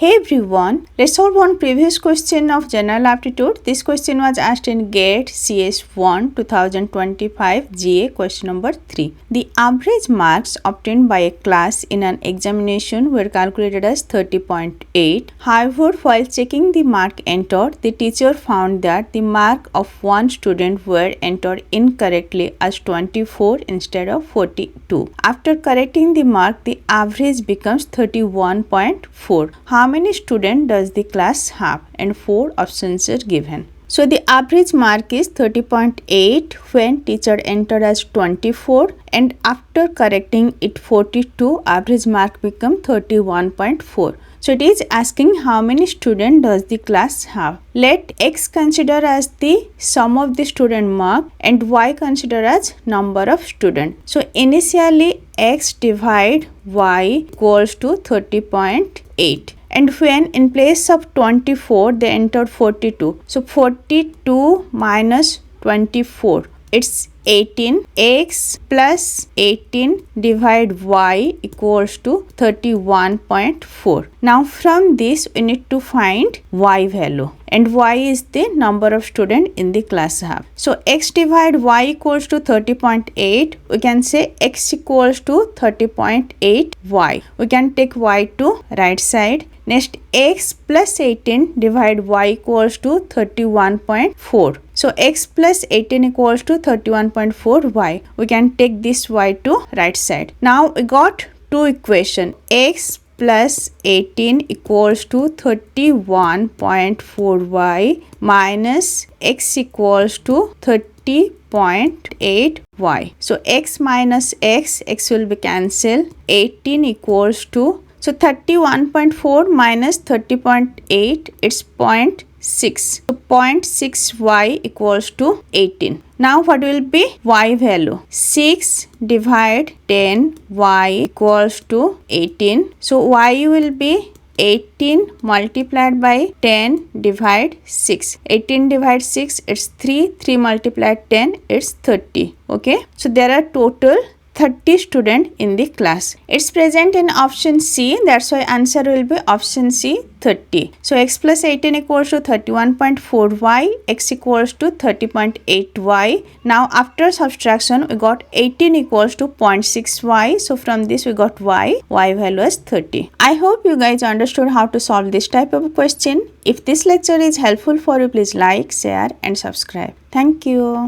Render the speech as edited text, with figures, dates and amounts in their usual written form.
Hey everyone, let's solve one previous question of general aptitude. This question was asked in GATE CS1 2025 GA question number 3. The average marks obtained by a class in an examination were calculated as 30.8. However, while checking the mark entered, the teacher found that the mark of one student were entered incorrectly as 24 instead of 42. After correcting the mark, the average becomes 31.4. How many students does the class have? And 4 options are given. So the average mark is 30.8 when teacher entered as 24, and after correcting it 42, average mark become 31.4. So it is asking how many students does the class have. Let x consider as the sum of the student mark and y consider as number of students. So initially x divide y equals to 30.8. And when in place of 24 they entered 42. So 42 minus 24, it's 18. X plus 18 divide y equals to 31.4. Now from this we need to find y value, and y is the number of students in the class have. So x divide y equals to 30.8. We can say x equals to 30.8 y. We can take y to right side. Next, x plus 18 divide y equals to 31.4. So x plus 18 equals to 31.4 y. We can take this y to right side. Now we got two equations. X plus 18 equals to 31.4 y minus x equals to 30.8 y. So x minus x will be cancelled. 18 equals to, so 31.4 minus 30.8, it's 0.6. So 0.6 y equals to 18. Now what will be y value? 6 divide 10 y equals to 18. So y will be 18 multiplied by 10 divide 6. 18 divide 6, it's 3. 3 multiplied 10, it's 30. Okay. So there are total 30 students in the class. It's present in option C. That's why answer will be option C, 30. So x plus 18 equals to 31.4 y. X equals to 30.8 y. Now after subtraction we got 18 equals to 0.6 y. So from this we got y. Y value is 30. I hope you guys understood how to solve this type of question. If this lecture is helpful for you, please like, share and subscribe. Thank you.